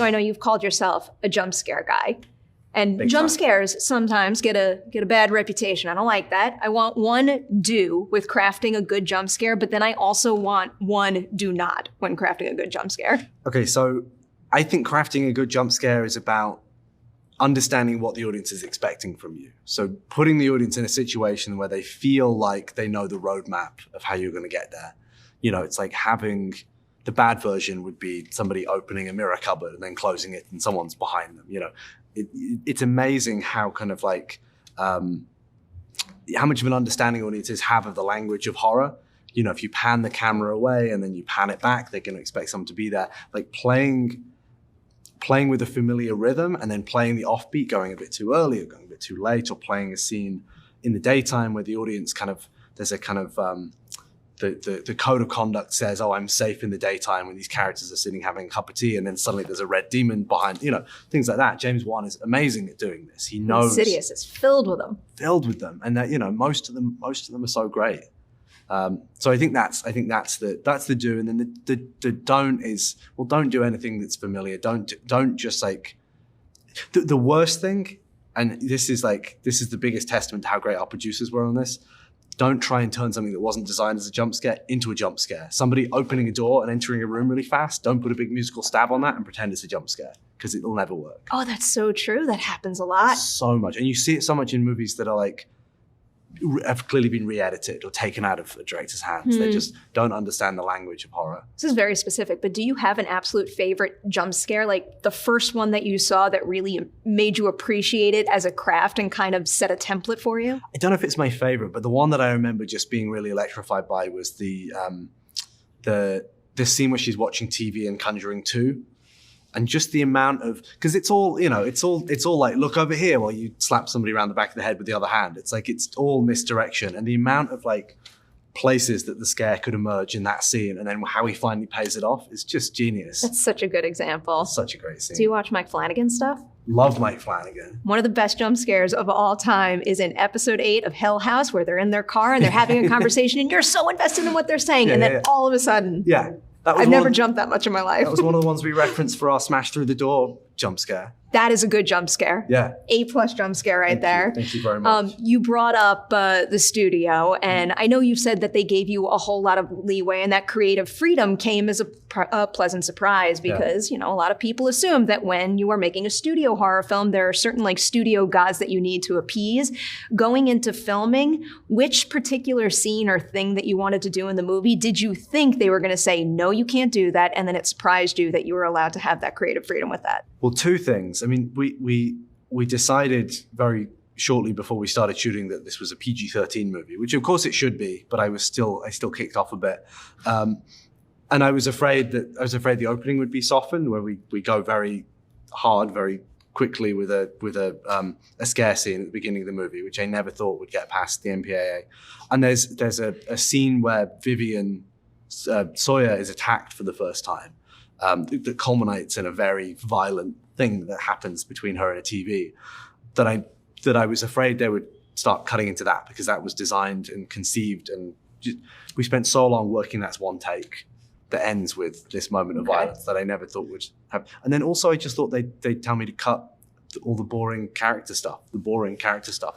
So I know you've called yourself a jump scare guy. And Big jump time. scares sometimes get a bad reputation. I don't like that. I want one do with crafting a good jump scare, but then I also want one do not when crafting a good jump scare. Okay, so I think crafting a good jump scare is about understanding what the audience is expecting from you. So putting the audience in a situation where they feel like they know the roadmap of how you're going to get there. It's like having the bad version would be somebody opening a mirror cupboard and then closing it and someone's behind them. It's amazing how kind of like how much of an understanding audiences have of the language of horror. If you pan the camera away and then you pan it back, they're going to expect someone to be there. Like playing with a familiar rhythm and then playing the offbeat, going a bit too early or going a bit too late, or playing a scene in the daytime where the audience there's a kind of the code of conduct says, oh, I'm safe in the daytime when these characters are sitting having a cup of tea, and then suddenly there's a red demon behind, things like that. James Wan is amazing at doing this. He knows. Insidious is filled with them. And that, most of them are so great. So I think that's the do, and then the don't is, well, don't do anything that's familiar. Don't just like the worst thing, and this is the biggest testament to how great our producers were on this. Don't try and turn something that wasn't designed as a jump scare into a jump scare. Somebody opening a door and entering a room really fast, don't put a big musical stab on that and pretend it's a jump scare, because it'll never work. Oh, that's so true. That happens a lot. So much. And you see it so much in movies that are like, have clearly been re-edited or taken out of a director's hands. They just don't understand the language of horror. This is very specific, but do you have an absolute favorite jump scare? Like the first one that you saw that really made you appreciate it as a craft and kind of set a template for you? I don't know if it's my favorite, but the one that I remember just being really electrified by was the scene where she's watching TV in Conjuring 2. And just the amount of, because it's all like, look over here while you slap somebody around the back of the head with the other hand. It's like, it's all misdirection. And the amount of like places that the scare could emerge in that scene and then how he finally pays it off is just genius. That's such a good example. It's such a great scene. Do you watch Mike Flanagan stuff? Love Mike Flanagan. One of the best jump scares of all time is in episode 8 of Hell House, where they're in their car and they're having a conversation and you're so invested in what they're saying. And then all of a sudden. Yeah. I've never jumped that much in my life. That was one of the ones we referenced for our smash through the door jump scare. That is a good jump scare. Yeah. A+ jump scare right there. Thank you very much. You brought up the studio, and I know you said that they gave you a whole lot of leeway, and that creative freedom came as a pleasant surprise because, a lot of people assume that when you are making a studio horror film, there are certain like studio gods that you need to appease. Going into filming, which particular scene or thing that you wanted to do in the movie, did you think they were going to say, no, you can't do that, and then it surprised you that you were allowed to have that creative freedom with that? Well, two things. I mean, we decided very shortly before we started shooting that this was a PG-13 movie, which of course it should be, but I still kicked off a bit. And I was afraid the opening would be softened, where we go very hard, very quickly with a scare scene at the beginning of the movie, which I never thought would get past the MPAA. And there's a scene where Vivien Sawyer is attacked for the first time. That culminates in a very violent thing that happens between her and a TV, that I was afraid they would start cutting into that, because that was designed and conceived, and we spent so long working that one take that ends with this moment of violence that I never thought would have. And then also I just thought they'd tell me to cut all the boring character stuff.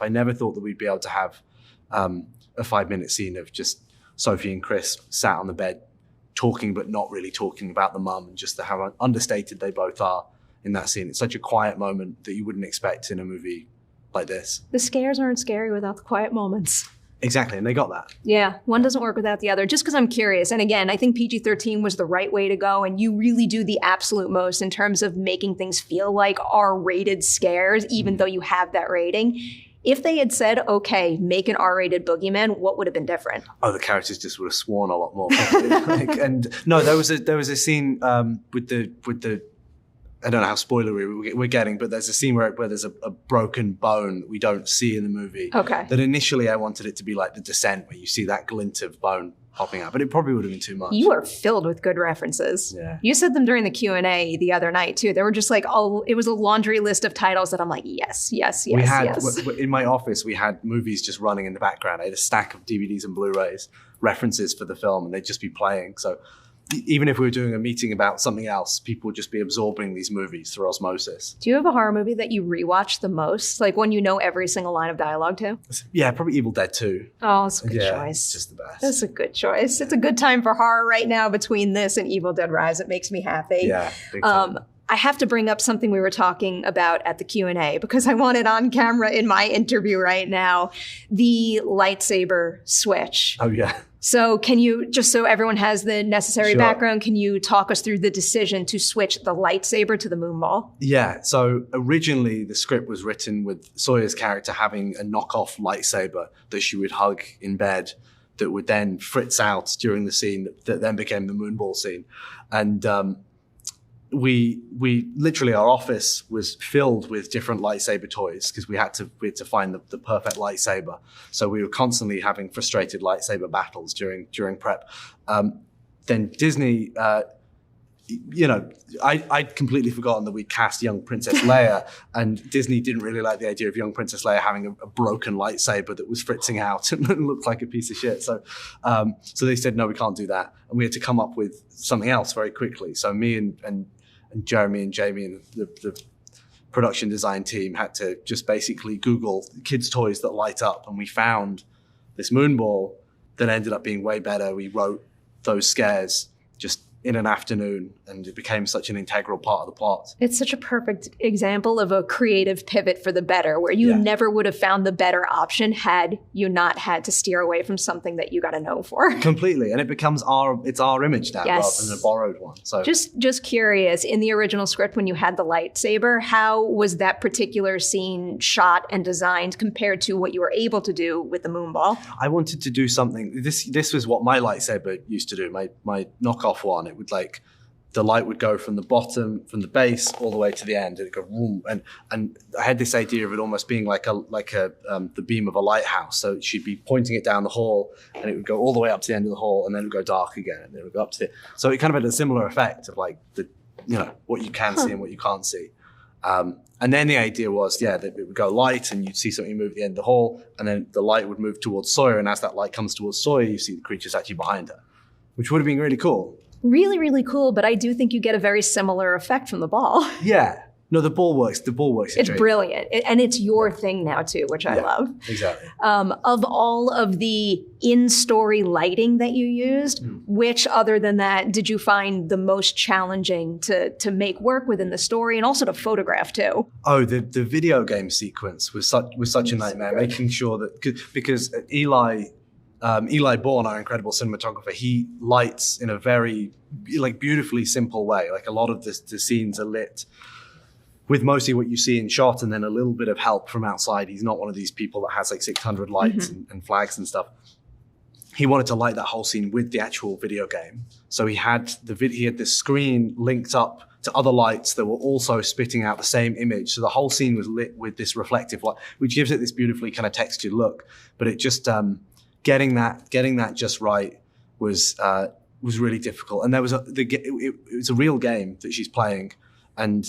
I never thought that we'd be able to have a 5-minute scene of just Sophie and Chris sat on the bed talking but not really talking about the mum, and just how understated they both are in that scene. It's such a quiet moment that you wouldn't expect in a movie like this. The scares aren't scary without the quiet moments. Exactly, and they got that. Yeah, one doesn't work without the other. Just because I'm curious, and again, I think PG-13 was the right way to go, and you really do the absolute most in terms of making things feel like R-rated scares, even though you have that rating. If they had said, okay, make an R-rated Boogeyman, what would have been different? Oh, the characters just would have sworn a lot more. And no, there was a scene with the I don't know how spoilery we're getting, but there's a scene where there's a broken bone that we don't see in the movie. Okay. That initially I wanted it to be like The Descent, where you see that glint of bone popping out, but it probably would have been too much. You are filled with good references. Yeah. You said them during the Q&A the other night too. They were just like, it was a laundry list of titles that I'm like, yes. In my office, we had movies just running in the background. I had a stack of DVDs and Blu-rays, references for the film, and they'd just be playing. So even if we were doing a meeting about something else, people would just be absorbing these movies through osmosis. Do you have a horror movie that you rewatch the most? Like one you know every single line of dialogue to? Yeah, probably Evil Dead 2. Oh, it's a good It's choice. just the best. That's a good choice. It's a good time for horror right now between this and Evil Dead Rise. It makes me happy. Yeah, big time. I have to bring up something we were talking about at the Q&A because I want it on camera in my interview right now. The lightsaber switch. Oh, yeah. So can you, just so everyone has the necessary Sure. background, can you talk us through the decision to switch the lightsaber to the moonball? Yeah, so originally the script was written with Sawyer's character having a knockoff lightsaber that she would hug in bed that would then fritz out during the scene that then became the moonball scene. And we literally, our office was filled with different lightsaber toys because we had to find the perfect lightsaber. So we were constantly having frustrated lightsaber battles during prep. Then Disney, I'd completely forgotten that we'd cast young Princess Leia, and Disney didn't really like the idea of young Princess Leia having a broken lightsaber that was fritzing out and looked like a piece of shit. So they said, no, we can't do that. And we had to come up with something else very quickly. So me and Jeremy and Jamie and the production design team had to just basically Google kids' toys that light up, and we found this moonball that ended up being way better. We wrote those scares just in an afternoon, and it became such an integral part of the plot. It's such a perfect example of a creative pivot for the better, where you never would have found the better option had you not had to steer away from something that you got to know for. Completely, and it becomes our image now rather than a borrowed one. So just curious, in the original script when you had the lightsaber, how was that particular scene shot and designed compared to what you were able to do with the moonball? I wanted to do something. This was what my lightsaber used to do. My knockoff one. It would the light would go from the bottom, from the base, all the way to the end, and it'd go boom. And I had this idea of it almost being like the beam of a lighthouse. So she'd be pointing it down the hall, and it would go all the way up to the end of the hall, and then it would go dark again, and then it would go up to the. So it kind of had a similar effect of like what you can see and what you can't see. And then the idea was, that it would go light, and you'd see something move at the end of the hall, and then the light would move towards Sawyer, and as that light comes towards Sawyer, you see the creatures actually behind her, which would have been really cool. Really, really cool, but I do think you get a very similar effect from the ball. Yeah. No, the ball works. It's brilliant. And it's your thing now, too, which I love. Exactly. Of all of the in-story lighting that you used, which, other than that, did you find the most challenging to make work within the story and also to photograph, too? Oh, the video game sequence was such a nightmare, making sure that... Because Eli Bourne, our incredible cinematographer, he lights in a very beautifully simple way. Like a lot of the scenes are lit with mostly what you see in shot and then a little bit of help from outside. He's not one of these people that has 600 lights and flags and stuff. He wanted to light that whole scene with the actual video game. So he had this screen linked up to other lights that were also spitting out the same image. So the whole scene was lit with this reflective light, which gives it this beautifully kind of textured look. But it just... Getting that just right was really difficult, and it was a real game that she's playing, and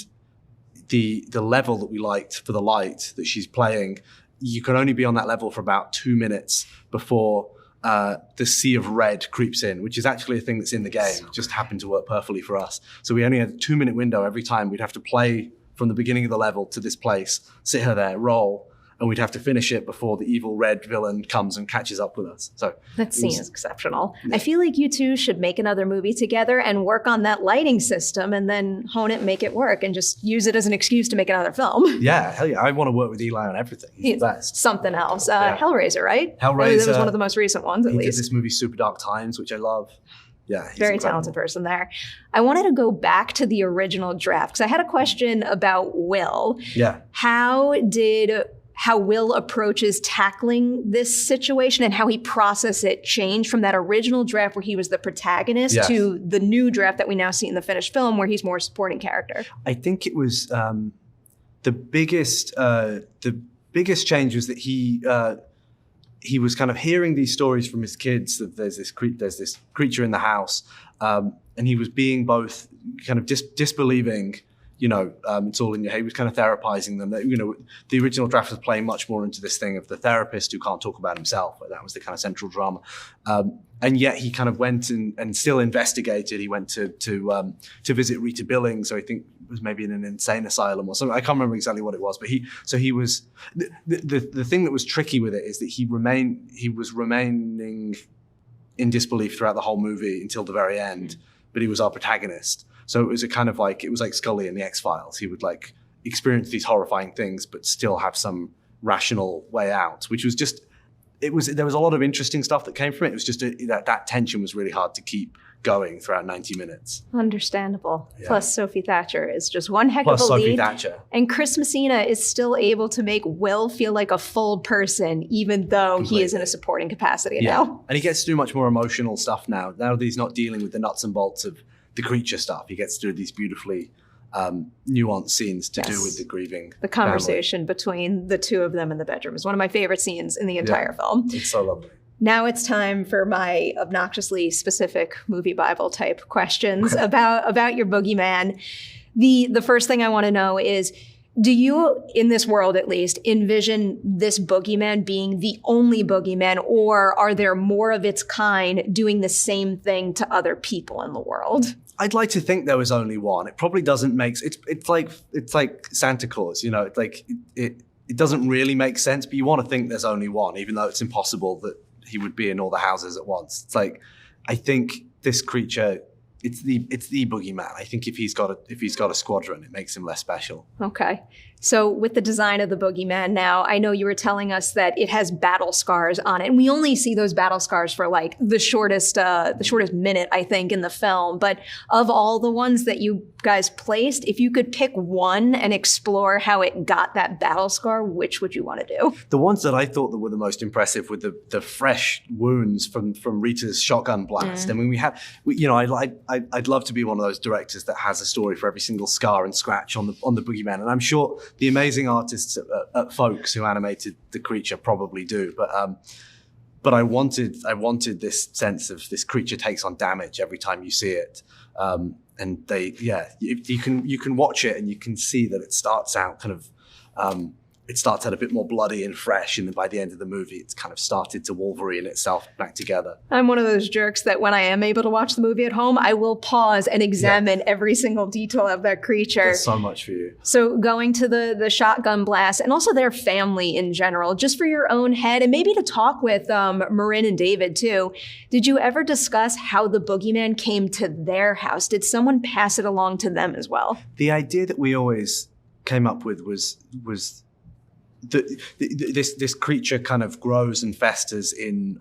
the level that we liked for the light that she's playing, you can only be on that level for about 2 minutes before the sea of red creeps in, which is actually a thing that's in the game. It just happened to work perfectly for us. So we only had a 2-minute window every time. We'd have to play from the beginning of the level to this place, sit her there, roll. And we'd have to finish it before the evil red villain comes and catches up with us. So that scene is exceptional. Yeah. I feel like you two should make another movie together and work on that lighting system and then hone it, make it work, and just use it as an excuse to make another film. Yeah, hell yeah. I want to work with Eli on everything. He's the best. Something else. Hellraiser, right? Hellraiser. That was one of the most recent ones, at least. He did this movie, Super Dark Times, which I love. Yeah, he's very incredible. Talented person there. I wanted to go back to the original draft because I had a question about Will. Yeah. How Will approaches tackling this situation and how he processes it change from that original draft where he was the protagonist to the new draft that we now see in the finished film where he's more a supporting character. I think it was the biggest change was that he was kind of hearing these stories from his kids that there's this creature in the house, and he was being both kind of disbelieving it's all in your head. He was kind of therapizing them. The original draft was playing much more into this thing of the therapist who can't talk about himself. But that was the kind of central drama. And yet he kind of went and still investigated. He went to visit Rita Billings, so I think it was maybe in an insane asylum or something. I can't remember exactly what it was, but he was the thing that was tricky with it is that he was remaining in disbelief throughout the whole movie until the very end, but he was our protagonist. So it was it was like Scully in the X-Files. He would like experience these horrifying things, but still have some rational way out, which was just, there was a lot of interesting stuff that came from it. It was just that tension was really hard to keep going throughout 90 minutes. Understandable. Yeah. Plus Sophie Thatcher is just one heck Plus of a Sophie lead. Thatcher. And Chris Messina is still able to make Will feel like a full person, even though he is in a supporting capacity now. And he gets to do much more emotional stuff now. Now that he's not dealing with the nuts and bolts of the creature stuff. He gets to do these beautifully nuanced scenes to do with the grieving The conversation between the two of them in the bedroom is one of my favorite scenes in the entire film. It's so lovely. Now it's time for my obnoxiously specific movie Bible type questions about your boogeyman. The first thing I want to know is, do you, in this world at least, envision this boogeyman being the only boogeyman, or are there more of its kind doing the same thing to other people in the world? I'd like to think there was only one. It probably doesn't make it's like Santa Claus, it doesn't really make sense, but you want to think there's only one, even though it's impossible that he would be in all the houses at once. It's like, I think this creature, it's the boogeyman. I think if he's got a squadron, it makes him less special. Okay. So with the design of the boogeyman now, I know you were telling us that it has battle scars on it. And we only see those battle scars for like the shortest minute, I think, in the film. But of all the ones that you guys placed, if you could pick one and explore how it got that battle scar, which would you want to do? The ones that I thought that were the most impressive were the fresh wounds from Rita's shotgun blast. I mean, I'd love to be one of those directors that has a story for every single scar and scratch on the boogeyman. And I'm sure the amazing artists at Folks who animated the creature probably do, but I wanted this sense of this creature takes on damage every time you see it, and you can watch it and you can see that it starts out it starts out a bit more bloody and fresh, and then by the end of the movie, it's kind of started to Wolverine itself back together. I'm one of those jerks that when I am able to watch the movie at home, I will pause and examine every single detail of that creature. There's so much for you. So going to the shotgun blast and also their family in general, just for your own head and maybe to talk with Marin and David too, did you ever discuss how the boogeyman came to their house? Did someone pass it along to them as well? The idea that we always came up with was this creature kind of grows and festers in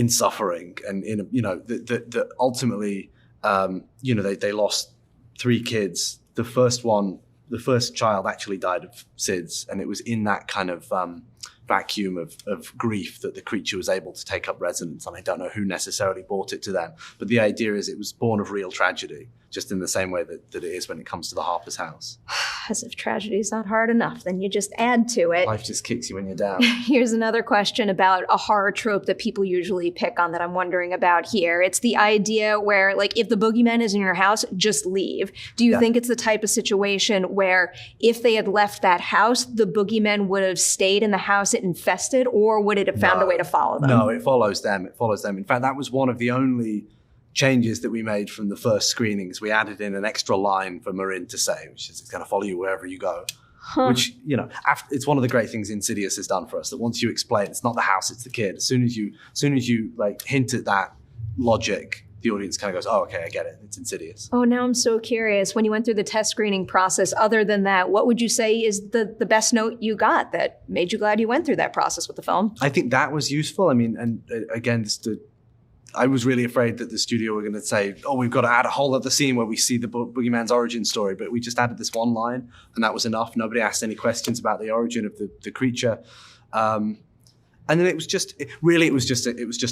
suffering, and that ultimately they lost 3 kids. The first child actually died of SIDS, and it was in that kind of vacuum of grief that the creature was able to take up residence. And I don't know who necessarily brought it to them, but the idea is it was born of real tragedy, just in the same way that it is when it comes to the Harper's house. As if tragedy is not hard enough, then you just add to it. Life just kicks you when you're down. Here's another question about a horror trope that people usually pick on that I'm wondering about here. It's the idea where, like, if the boogeyman is in your house, just leave. Do you think it's the type of situation where if they had left that house, the boogeyman would have stayed in the house it infested, or would it have found a way to follow them? No, it follows them. In fact, that was one of the only changes that we made from the first screenings. We added in an extra line for Marin to say, which is it's going to follow you wherever you go. Which, it's one of the great things Insidious has done for us, that once you explain it's not the house, it's the kid. As soon as you like hint at that logic, the audience kind of goes, oh, okay, I get it. It's Insidious. Oh, now I'm so curious. When you went through the test screening process, other than that, what would you say is the best note you got that made you glad you went through that process with the film? I think that was useful. I mean, and again, I was really afraid that the studio were going to say, oh, we've got to add a whole other scene where we see the boogeyman's origin story. But we just added this one line, and that was enough. Nobody asked any questions about the origin of the creature. And then it was just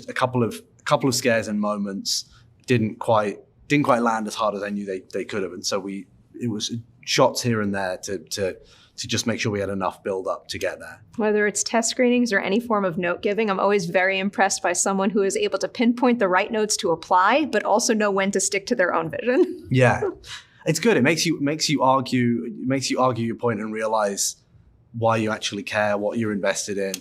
a couple of scares and moments didn't quite land as hard as I knew they could have. And so it was shots here and there to just make sure we had enough build up to get there. Whether it's test screenings or any form of note giving, I'm always very impressed by someone who is able to pinpoint the right notes to apply, but also know when to stick to their own vision. Yeah. It's good. It makes you argue your point and realize why you actually care, what you're invested in,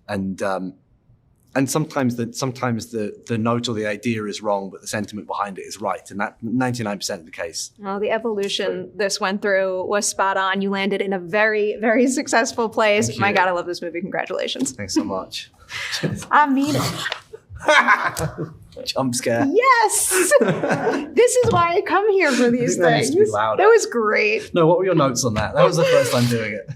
and sometimes the note or the idea is wrong, but the sentiment behind it is right, and that 99% of the case. Well, the evolution this went through was spot on. You landed in a very, very successul place. My God, I love this movie. Congratulations. Thanks so much. I mean it. Jump scare. Yes! This is why I come here for these That needs things. to be louder. That was great. No, what were your notes on that? That was the first time doing it.